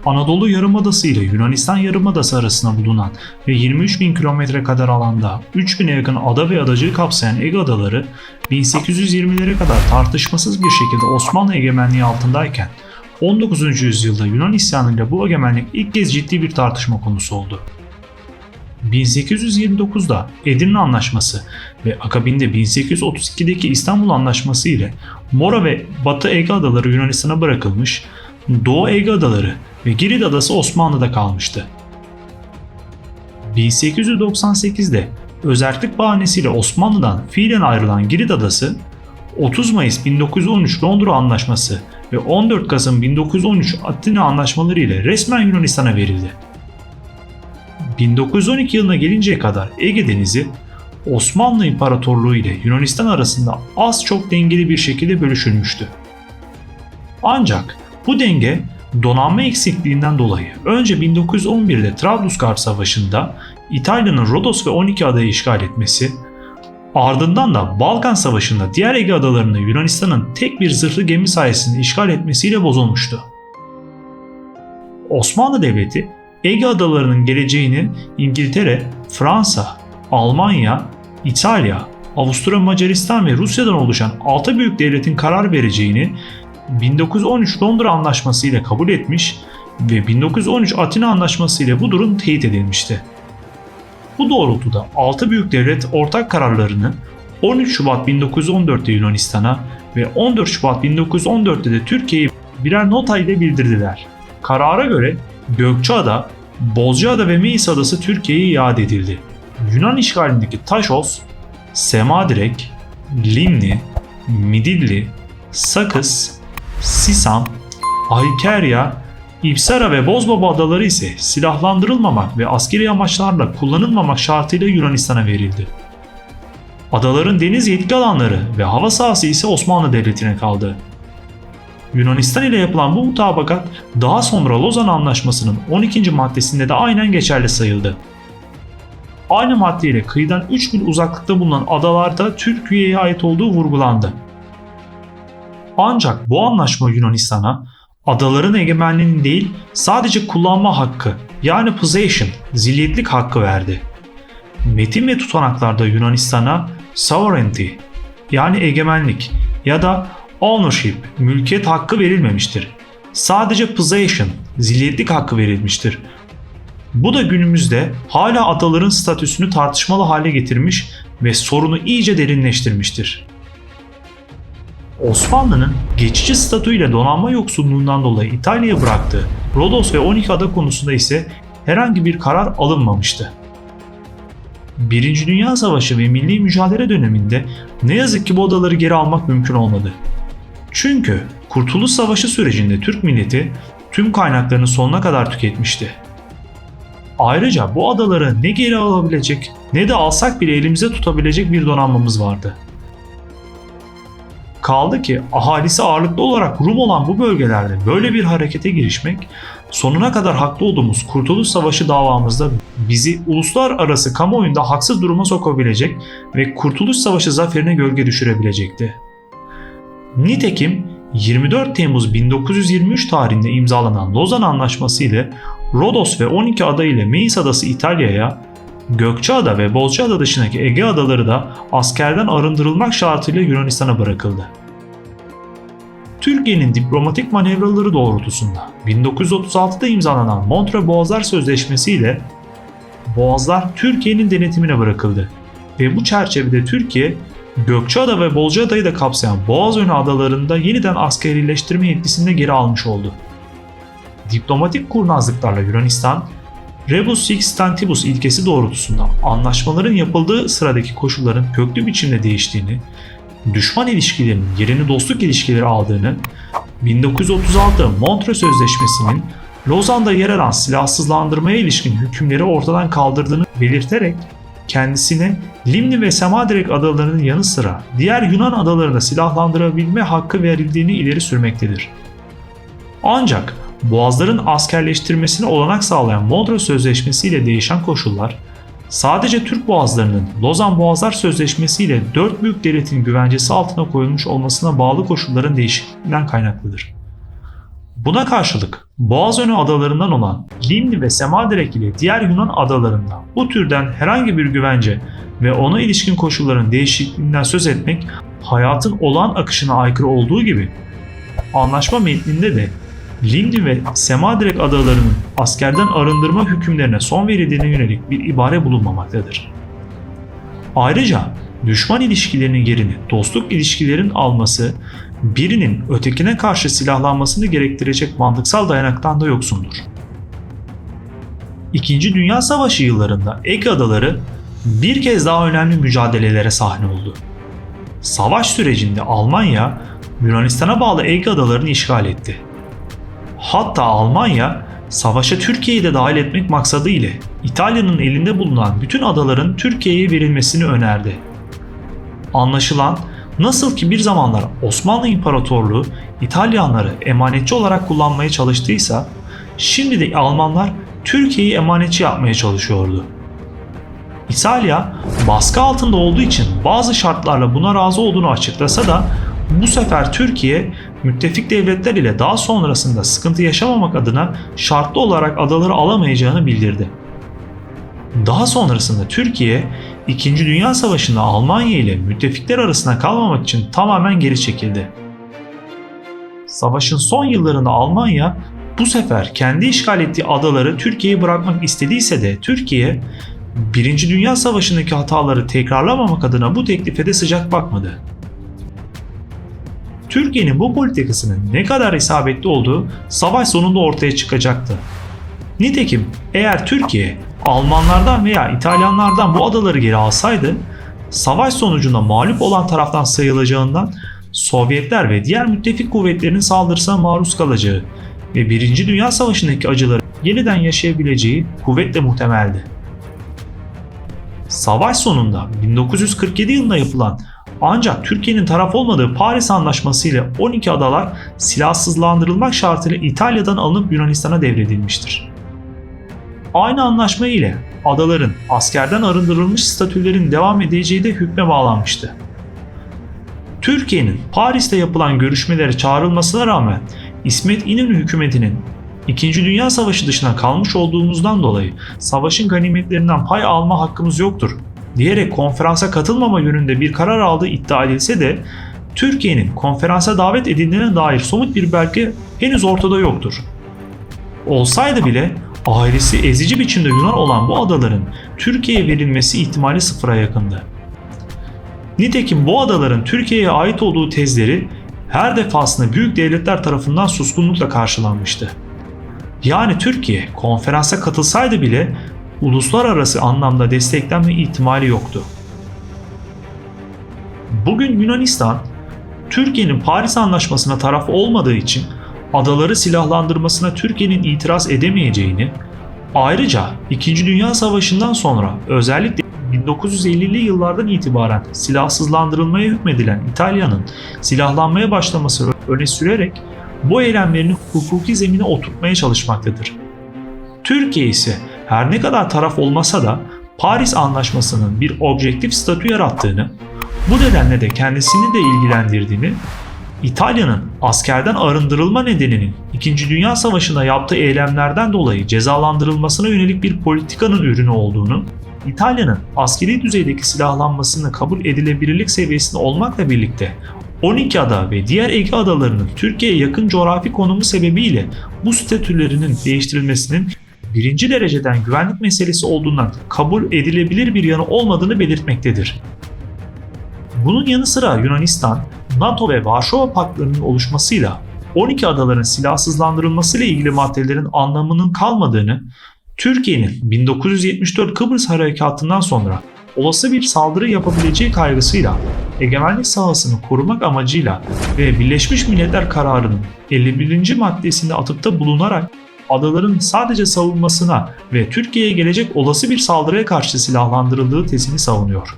Anadolu Yarımadası ile Yunanistan Yarımadası arasında bulunan ve 23.000 kilometre kadar alanda 3.000'e yakın ada ve adacığı kapsayan Ege Adaları 1820'lere kadar tartışmasız bir şekilde Osmanlı egemenliği altındayken 19. yüzyılda Yunan isyanıyla bu egemenlik ilk kez ciddi bir tartışma konusu oldu. 1829'da Edirne Anlaşması ve akabinde 1832'deki İstanbul Anlaşması ile Mora ve Batı Ege Adaları Yunanistan'a bırakılmış, Doğu Ege Adaları ve Girit Adası Osmanlı'da kalmıştı. 1898'de özerklik bahanesiyle Osmanlı'dan fiilen ayrılan Girit Adası, 30 Mayıs 1913 Londra Anlaşması ve 14 Kasım 1913 Atina Anlaşmaları ile resmen Yunanistan'a verildi. 1912 yılına gelinceye kadar Ege Denizi, Osmanlı İmparatorluğu ile Yunanistan arasında az çok dengeli bir şekilde bölüşülmüştü. Ancak bu denge donanma eksikliğinden dolayı önce 1911'de Trablusgarp Savaşı'nda İtalya'nın Rodos ve 12 adayı işgal etmesi, ardından da Balkan Savaşı'nda diğer Ege adalarını Yunanistan'ın tek bir zırhlı gemi sayesinde işgal etmesiyle bozulmuştu. Osmanlı Devleti Ege adalarının geleceğini İngiltere, Fransa, Almanya, İtalya, Avusturya, Macaristan ve Rusya'dan oluşan 6 büyük devletin karar vereceğini 1913 Londra Anlaşması ile kabul etmiş ve 1913 Atina Anlaşması ile bu durum teyit edilmişti. Bu doğrultuda 6 büyük devlet ortak kararlarını 13 Şubat 1914'te Yunanistan'a ve 14 Şubat 1914'te de Türkiye'ye birer nota ile bildirdiler. Karara göre Gökçeada, Bozcaada ve Meis Adası Türkiye'ye iade edildi. Yunan işgalindeki Taşos, Semadirek, Limni, Midilli, Sakız, Sisam, Aykerya, İpsara ve Bozbaba adaları ise silahlandırılmamak ve askeri amaçlarla kullanılmamak şartıyla Yunanistan'a verildi. Adaların deniz yetki alanları ve hava sahası ise Osmanlı Devleti'ne kaldı. Yunanistan ile yapılan bu mutabakat daha sonra Lozan Anlaşması'nın 12. maddesinde de aynen geçerli sayıldı. Aynı maddeyle kıyıdan 3 mil uzaklıkta bulunan adalarda Türkiye'ye ait olduğu vurgulandı. Ancak bu anlaşma Yunanistan'a adaların egemenliğini değil sadece kullanma hakkı yani possession, zilyetlik hakkı verdi. Metin ve tutanaklarda Yunanistan'a sovereignty yani egemenlik ya da ownership, mülkiyet hakkı verilmemiştir. Sadece possession, zilyetlik hakkı verilmiştir. Bu da günümüzde hala adaların statüsünü tartışmalı hale getirmiş ve sorunu iyice derinleştirmiştir. Osmanlı'nın geçici statüyle donanma yoksunluğundan dolayı İtalya'ya bıraktığı Rodos ve 12 ada konusunda ise herhangi bir karar alınmamıştı. Birinci Dünya Savaşı ve milli mücadele döneminde ne yazık ki bu adaları geri almak mümkün olmadı. Çünkü Kurtuluş Savaşı sürecinde Türk milleti tüm kaynaklarını sonuna kadar tüketmişti. Ayrıca bu adaları ne geri alabilecek ne de alsak bile elimize tutabilecek bir donanmamız vardı. Kaldı ki ahalisi ağırlıklı olarak Rum olan bu bölgelerde böyle bir harekete girişmek sonuna kadar haklı olduğumuz Kurtuluş Savaşı davamızda bizi uluslararası kamuoyunda haksız duruma sokabilecek ve Kurtuluş Savaşı zaferine gölge düşürebilecekti. Nitekim 24 Temmuz 1923 tarihinde imzalanan Lozan Anlaşması ile Rodos ve 12 ada ile Meis Adası İtalya'ya, Gökçeada ve Bozcaada dışındaki Ege adaları da askerden arındırılmak şartıyla Yunanistan'a bırakıldı. Türkiye'nin diplomatik manevraları doğrultusunda 1936'da imzalanan Montreux Boğazlar Sözleşmesi ile Boğazlar Türkiye'nin denetimine bırakıldı ve bu çerçevede Türkiye, Gökçeada ve Bozcaada'yı da kapsayan Boğazönü adalarında yeniden askerileştirme yetkisini geri almış oldu. Diplomatik kurnazlıklarla Yunanistan, Rebus Sic Stantibus ilkesi doğrultusunda anlaşmaların yapıldığı sıradaki koşulların köklü biçimde değiştiğini, düşman ilişkilerinin yerini dostluk ilişkileri aldığını, 1936 Montreux Sözleşmesi'nin Lozan'da yer alan silahsızlandırmaya ilişkin hükümleri ortadan kaldırdığını belirterek kendisine Limni ve Semadirek adalarının yanı sıra diğer Yunan adalarını silahlandırabilme hakkı verildiğini ileri sürmektedir. Ancak Boğazların askerleştirmesine olanak sağlayan Montreux Sözleşmesi ile değişen koşullar, sadece Türk boğazlarının Lozan Boğazlar Sözleşmesi ile 4 büyük devletin güvencesi altına koyulmuş olmasına bağlı koşulların değişikliğinden kaynaklıdır. Buna karşılık Boğazönü adalarından olan Limni ve Semaderek ile diğer Yunan adalarında bu türden herhangi bir güvence ve ona ilişkin koşulların değişikliğinden söz etmek hayatın olağan akışına aykırı olduğu gibi anlaşma metninde de Limni ve Semaderek adalarının askerden arındırma hükümlerine son verildiğine yönelik bir ibare bulunmamaktadır. Ayrıca düşman ilişkilerinin yerini dostluk ilişkilerin alması, birinin ötekine karşı silahlanmasını gerektirecek mantıksal dayanaktan da yoksundur. İkinci Dünya Savaşı yıllarında Ege Adaları bir kez daha önemli mücadelelere sahne oldu. Savaş sürecinde Almanya, Yunanistan'a bağlı Ege Adalarını işgal etti. Hatta Almanya, savaşa Türkiye'yi de dahil etmek maksadı ile İtalya'nın elinde bulunan bütün adaların Türkiye'ye verilmesini önerdi. Anlaşılan, nasıl ki bir zamanlar Osmanlı İmparatorluğu İtalyanları emanetçi olarak kullanmaya çalıştıysa, şimdi de Almanlar Türkiye'yi emanetçi yapmaya çalışıyordu. İtalya baskı altında olduğu için bazı şartlarla buna razı olduğunu açıklasa da bu sefer Türkiye müttefik devletler ile daha sonrasında sıkıntı yaşamamak adına şartlı olarak adaları alamayacağını bildirdi. Daha sonrasında Türkiye, 2. Dünya Savaşı'nda Almanya ile müttefikler arasında kalmamak için tamamen geri çekildi. Savaşın son yıllarında Almanya bu sefer kendi işgal ettiği adaları Türkiye'ye bırakmak istediyse de Türkiye, 1. Dünya Savaşı'ndaki hataları tekrarlamamak adına bu teklife de sıcak bakmadı. Türkiye'nin bu politikasının ne kadar isabetli olduğu savaş sonunda ortaya çıkacaktı. Nitekim eğer Türkiye Almanlardan veya İtalyanlardan bu adaları geri alsaydı, savaş sonucunda mağlup olan taraftan sayılacağından Sovyetler ve diğer müttefik kuvvetlerin saldırısına maruz kalacağı ve 1. Dünya Savaşı'ndaki acıları yeniden yaşayabileceği kuvvetle muhtemeldi. Savaş sonunda 1947 yılında yapılan ancak Türkiye'nin taraf olmadığı Paris Anlaşması ile 12 adalar silahsızlandırılmak şartıyla İtalya'dan alınıp Yunanistan'a devredilmiştir. Aynı anlaşma ile adaların askerden arındırılmış statülerin devam edeceği de hükme bağlanmıştı. Türkiye'nin Paris'te yapılan görüşmelere çağrılmasına rağmen İsmet İnönü hükümetinin 2. Dünya Savaşı dışına kalmış olduğumuzdan dolayı savaşın ganimetlerinden pay alma hakkımız yoktur diyerek konferansa katılmama yönünde bir karar aldığı iddia edilse de Türkiye'nin konferansa davet edildiğine dair somut bir belge henüz ortada yoktur. Olsaydı bile ailesi ezici biçimde Yunan olan bu adaların Türkiye'ye verilmesi ihtimali sıfıra yakındı. Nitekim bu adaların Türkiye'ye ait olduğu tezleri her defasında büyük devletler tarafından suskunlukla karşılanmıştı. Yani Türkiye konferansa katılsaydı bile uluslararası anlamda desteklenme ihtimali yoktu. Bugün Yunanistan, Türkiye'nin Paris Anlaşması'na taraf olmadığı için adaları silahlandırmasına Türkiye'nin itiraz edemeyeceğini, ayrıca 2. Dünya Savaşı'ndan sonra özellikle 1950'li yıllardan itibaren silahsızlandırılmaya hükmedilen İtalya'nın silahlanmaya başlaması öne sürerek bu eylemlerini hukuki zemine oturtmaya çalışmaktadır. Türkiye ise her ne kadar taraf olmasa da Paris Anlaşması'nın bir objektif statü yarattığını, bu nedenle de kendisini de ilgilendirdiğini, İtalya'nın askerden arındırılma nedeninin 2. Dünya Savaşı'nda yaptığı eylemlerden dolayı cezalandırılmasına yönelik bir politikanın ürünü olduğunu, İtalya'nın askeri düzeydeki silahlanmasını kabul edilebilirlik seviyesinde olmakla birlikte 12 ada ve diğer Ege adalarının Türkiye'ye yakın coğrafi konumu sebebiyle bu statülerinin değiştirilmesinin birinci dereceden güvenlik meselesi olduğundan kabul edilebilir bir yanı olmadığını belirtmektedir. Bunun yanı sıra Yunanistan, NATO ve Varşova Paktı'nın oluşmasıyla 12 adaların silahsızlandırılmasıyla ilgili maddelerin anlamının kalmadığını, Türkiye'nin 1974 Kıbrıs Harekatı'ndan sonra olası bir saldırı yapabileceği kaygısıyla egemenlik sahasını korumak amacıyla ve Birleşmiş Milletler Kararı'nın 51. maddesinde atıfta bulunarak adaların sadece savunmasına ve Türkiye'ye gelecek olası bir saldırıya karşı silahlandırıldığı tezini savunuyor.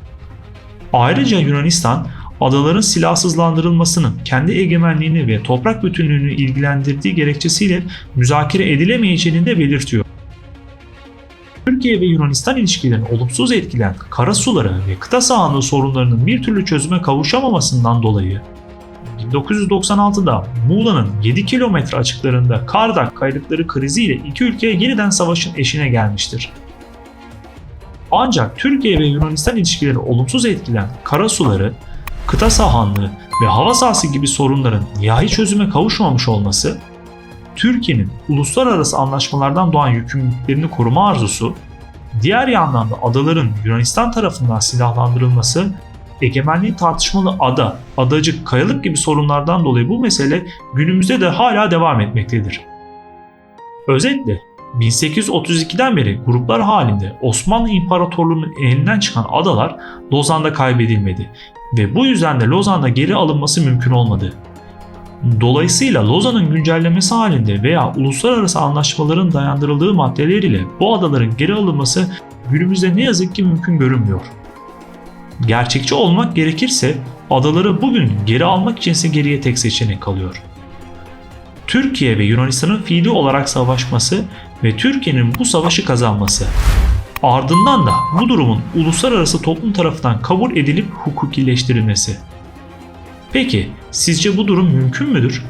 Ayrıca Yunanistan, adaların silahsızlandırılmasının kendi egemenliğini ve toprak bütünlüğünü ilgilendirdiği gerekçesiyle müzakere edilemeyeceğini de belirtiyor. Türkiye ve Yunanistan ilişkilerini olumsuz etkileyen kara suları ve kıta sahanlığı sorunlarının bir türlü çözüme kavuşamamasından dolayı 1996'da Muğla'nın 7 kilometre açıklarında Kardak kayalıkları kriziyle iki ülke yeniden savaşın eşiğine gelmiştir. Ancak Türkiye ve Yunanistan ilişkileri olumsuz etkilen karasuları, kıta sahanlığı ve hava sahası gibi sorunların nihai çözüme kavuşmamış olması, Türkiye'nin uluslararası anlaşmalardan doğan yükümlülüklerini koruma arzusu, diğer yandan da adaların Yunanistan tarafından silahlandırılması, egemenliği tartışmalı ada, adacık, kayalık gibi sorunlardan dolayı bu mesele günümüzde de hala devam etmektedir. Özetle 1832'den beri gruplar halinde Osmanlı İmparatorluğu'nun elinden çıkan adalar Lozan'da kaybedilmedi ve bu yüzden de Lozan'da geri alınması mümkün olmadı. Dolayısıyla Lozan'ın güncellemesi halinde veya uluslararası anlaşmaların dayandırıldığı maddeler ile bu adaların geri alınması günümüzde ne yazık ki mümkün görünmüyor. Gerçekçi olmak gerekirse adaları bugün geri almak içinse geriye tek seçenek kalıyor: Türkiye ve Yunanistan'ın fiili olarak savaşması ve Türkiye'nin bu savaşı kazanması. Ardından da bu durumun uluslararası toplum tarafından kabul edilip hukukileştirilmesi. Peki sizce bu durum mümkün müdür?